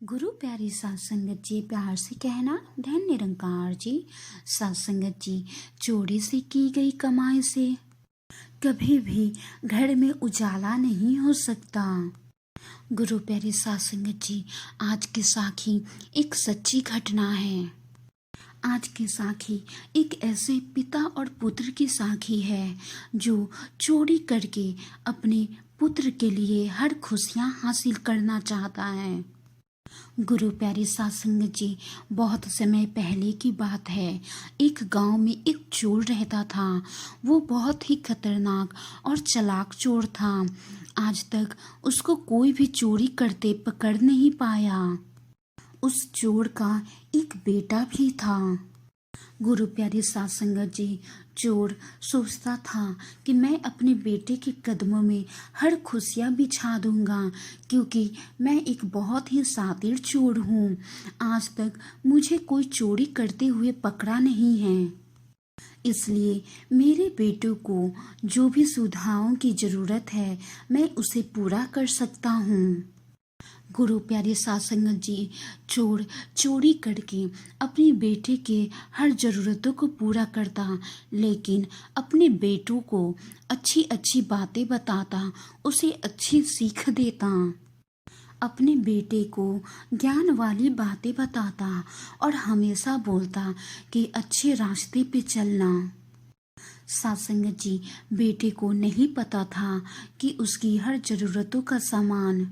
गुरु प्यारी सात संगत जी, प्यार से कहना धन निरंकार जी। सात संगत जी, चोरी से की गई कमाई से कभी भी घर में उजाला नहीं हो सकता। गुरु प्यारी सात संगत जी, आज की साखी एक सच्ची घटना है। आज की साखी एक ऐसे पिता और पुत्र की साखी है जो चोरी करके अपने पुत्र के लिए हर खुशियां हासिल करना चाहता है। गुरु प्यारी सात संगत जी, बहुत समय पहले की बात है। एक गांव में एक चोर रहता था। वो बहुत ही खतरनाक और चालाक चोर था। आज तक उसको कोई भी चोरी करते पकड़ नहीं पाया। उस चोर का एक बेटा भी था। गुरु प्यारी सात संगत जी, चोर सोचता था कि मैं अपने बेटे के कदमों में हर खुशियाँ बिछा दूंगा, क्योंकि मैं एक बहुत ही शातिर चोर हूँ। आज तक मुझे कोई चोरी करते हुए पकड़ा नहीं है, इसलिए मेरे बेटों को जो भी सुविधाओं की ज़रूरत है मैं उसे पूरा कर सकता हूँ। गुरु प्यारे सात संगत जी, चोर चोरी करके अपने बेटे के हर ज़रूरतों को पूरा करता, लेकिन अपने बेटों को अच्छी अच्छी बातें बताता, उसे अच्छी सीख देता, अपने बेटे को ज्ञान वाली बातें बताता और हमेशा बोलता कि अच्छे रास्ते पे चलना। सात संगत जी, बेटे को नहीं पता था कि उसकी हर ज़रूरतों का सामान,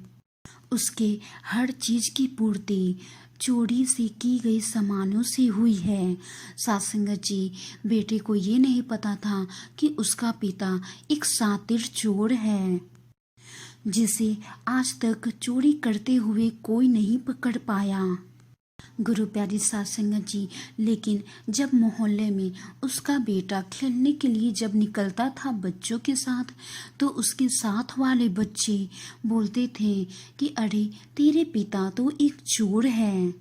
उसके हर चीज की पूर्ति चोरी से की गई सामानों से हुई है। सात संगत जी, बेटे को ये नहीं पता था कि उसका पिता एक शातिर चोर है, जिसे आज तक चोरी करते हुए कोई नहीं पकड़ पाया। गुरु प्यारी सात संगत जी, लेकिन जब मोहल्ले में उसका बेटा खेलने के लिए जब निकलता था बच्चों के साथ, तो उसके साथ वाले बच्चे बोलते थे कि अरे तेरे पिता तो एक चोर है।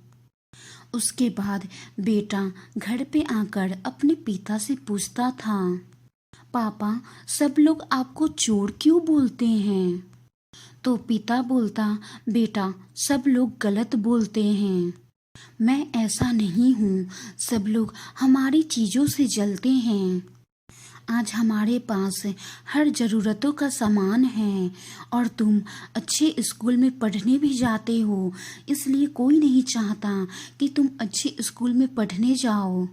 उसके बाद बेटा घर पे आकर अपने पिता से पूछता था, पापा सब लोग आपको चोर क्यों बोलते हैं? तो पिता बोलता, बेटा सब लोग गलत बोलते हैं, मैं ऐसा नहीं हूँ। सब लोग हमारी चीज़ों से जलते हैं। आज हमारे पास हर ज़रूरतों का सामान है और तुम अच्छे स्कूल में पढ़ने भी जाते हो, इसलिए कोई नहीं चाहता कि तुम अच्छे स्कूल में पढ़ने जाओ।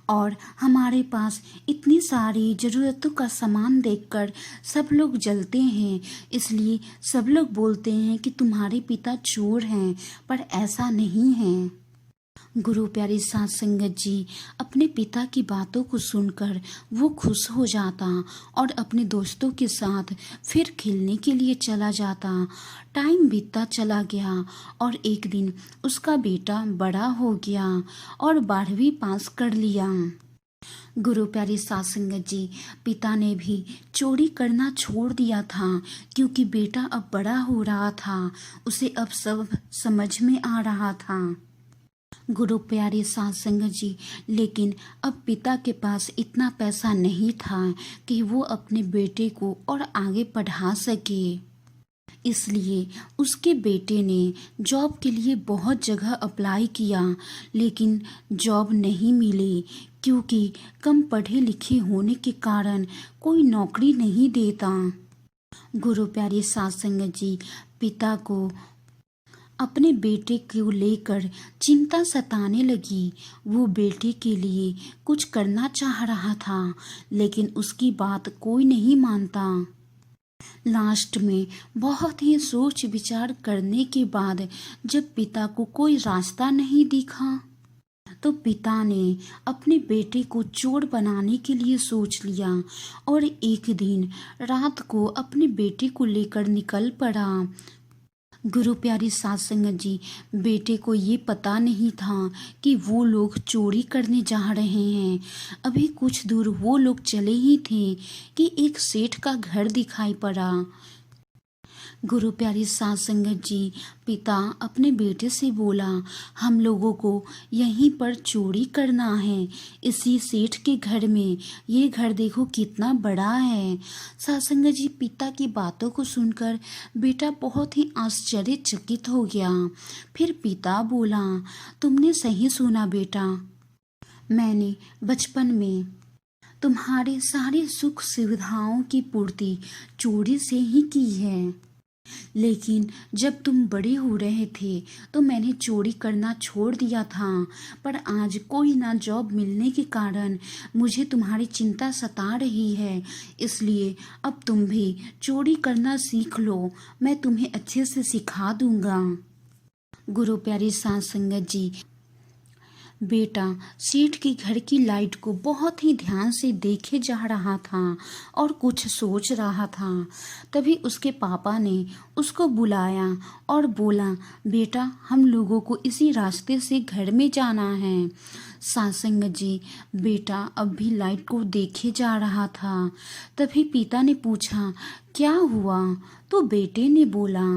और हमारे पास इतनी सारी ज़रूरतों का सामान देखकर सब लोग जलते हैं, इसलिए सब लोग बोलते हैं कि तुम्हारे पिता चोर हैं, पर ऐसा नहीं है। गुरु प्यारी सात संगत जी, अपने पिता की बातों को सुनकर वो खुश हो जाता और अपने दोस्तों के साथ फिर खेलने के लिए चला जाता। टाइम बीतता चला गया और एक दिन उसका बेटा बड़ा हो गया और 12वीं पास कर लिया। गुरु प्यारी सात संगत जी, पिता ने भी चोरी करना छोड़ दिया था, क्योंकि बेटा अब बड़ा हो रहा था, उसे अब सब समझ में आ रहा था। गुरु प्यारे सात संगत जी, लेकिन अब पिता के पास इतना पैसा नहीं था कि वो अपने बेटे को और आगे पढ़ा सके, इसलिए उसके बेटे ने जॉब के लिए बहुत जगह अप्लाई किया, लेकिन जॉब नहीं मिली, क्योंकि कम पढ़े लिखे होने के कारण कोई नौकरी नहीं देता। गुरु प्यारे सात संगत जी, पिता को अपने बेटे को लेकर चिंता सताने लगी। वो बेटे के लिए कुछ करना चाह रहा था, लेकिन उसकी बात कोई नहीं मानता। लास्ट में बहुत ही सोच विचार करने के बाद जब पिता को कोई रास्ता नहीं दिखा, तो पिता ने अपने बेटे को चोर बनाने के लिए सोच लिया और एक दिन रात को अपने बेटे को लेकर निकल पड़ा। गुरु प्यारी सात संगत जी, बेटे को ये पता नहीं था कि वो लोग चोरी करने जा रहे हैं। अभी कुछ दूर वो लोग चले ही थे कि एक सेठ का घर दिखाई पड़ा। गुरु प्यारी सात संगत जी, पिता अपने बेटे से बोला, हम लोगों को यहीं पर चोरी करना है, इसी सेठ के घर में। ये घर देखो कितना बड़ा है। सात संगत जी, पिता की बातों को सुनकर बेटा बहुत ही आश्चर्यचकित हो गया। फिर पिता बोला, तुमने सही सुना बेटा, मैंने बचपन में तुम्हारे सारे सुख सुविधाओं की पूर्ति चोरी से ही की है। लेकिन जब तुम बड़े हो रहे थे तो मैंने चोरी करना छोड़ दिया था, पर आज कोई ना जॉब मिलने के कारण मुझे तुम्हारी चिंता सता रही है, इसलिए अब तुम भी चोरी करना सीख लो, मैं तुम्हें अच्छे से सिखा दूंगा। गुरु प्यारी सात संगत जी, बेटा सेठ के घर की लाइट को बहुत ही ध्यान से देखे जा रहा था और कुछ सोच रहा था। तभी उसके पापा ने उसको बुलाया और बोला, बेटा हम लोगों को इसी रास्ते से घर में जाना है। सासंगत जी, बेटा अब भी लाइट को देखे जा रहा था। तभी पिता ने पूछा, क्या हुआ? तो बेटे ने बोला,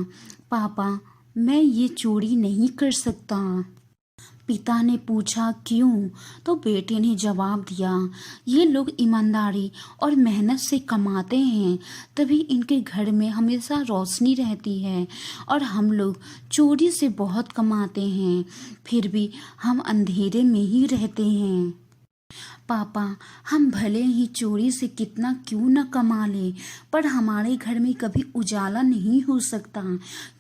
पापा मैं ये चोरी नहीं कर सकता। पिता ने पूछा, क्यों? तो बेटे ने जवाब दिया, ये लोग ईमानदारी और मेहनत से कमाते हैं, तभी इनके घर में हमेशा रोशनी रहती है, और हम लोग चोरी से बहुत कमाते हैं, फिर भी हम अंधेरे में ही रहते हैं। पापा हम भले ही चोरी से कितना क्यों न कमा ले, पर हमारे घर में कभी उजाला नहीं हो सकता,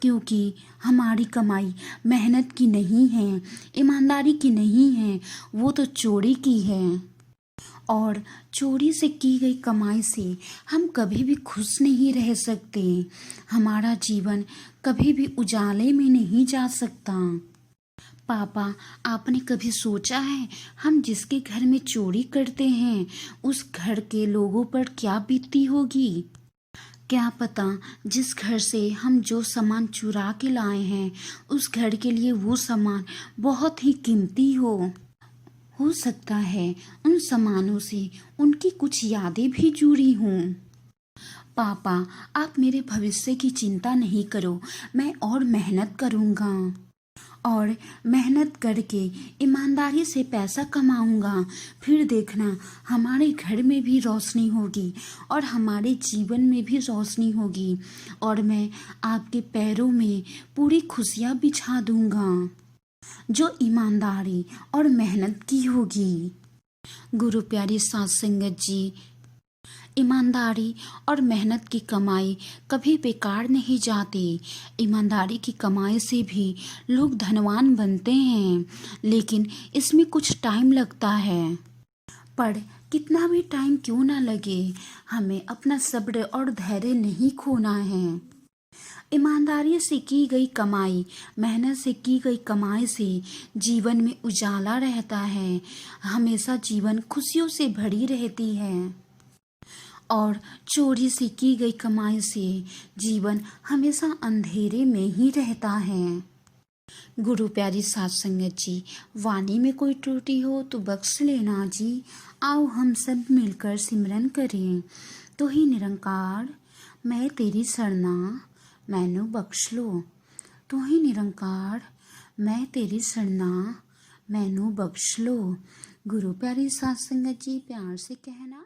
क्योंकि हमारी कमाई मेहनत की नहीं है, ईमानदारी की नहीं है, वो तो चोरी की है। और चोरी से की गई कमाई से हम कभी भी खुश नहीं रह सकते, हमारा जीवन कभी भी उजाले में नहीं जा सकता। पापा आपने कभी सोचा है, हम जिसके घर में चोरी करते हैं उस घर के लोगों पर क्या बीतती होगी? क्या पता जिस घर से हम जो सामान चुरा के लाए हैं उस घर के लिए वो सामान बहुत ही कीमती हो सकता है उन सामानों से उनकी कुछ यादें भी जुड़ी हों। पापा आप मेरे भविष्य की चिंता नहीं करो, मैं और मेहनत करूँगा, और मेहनत करके ईमानदारी से पैसा कमाऊंगा, फिर देखना हमारे घर में भी रोशनी होगी और हमारे जीवन में भी रोशनी होगी, और मैं आपके पैरों में पूरी खुशियाँ बिछा दूंगा जो ईमानदारी और मेहनत की होगी। गुरु प्यारी सात संगत जी, ईमानदारी और मेहनत की कमाई कभी बेकार नहीं जाती। ईमानदारी की कमाई से भी लोग धनवान बनते हैं, लेकिन इसमें कुछ टाइम लगता है, पर कितना भी टाइम क्यों ना लगे, हमें अपना सब्र और धैर्य नहीं खोना है। ईमानदारी से की गई कमाई, मेहनत से की गई कमाई से जीवन में उजाला रहता है, हमेशा जीवन खुशियों से भरी रहती है, और चोरी से की गई कमाई से जीवन हमेशा अंधेरे में ही रहता है। गुरु प्यारी सात संगत जी, वाणी में कोई त्रुटि हो तो बख्श लेना जी। आओ हम सब मिलकर सिमरन करें। तो ही निरंकार मैं तेरी शरणा, मैनू बख्श लो। तो ही निरंकार मैं तेरी शरणा, मैनू बख्श लो। गुरु प्यारी सात संगत जी, प्यार से कहना।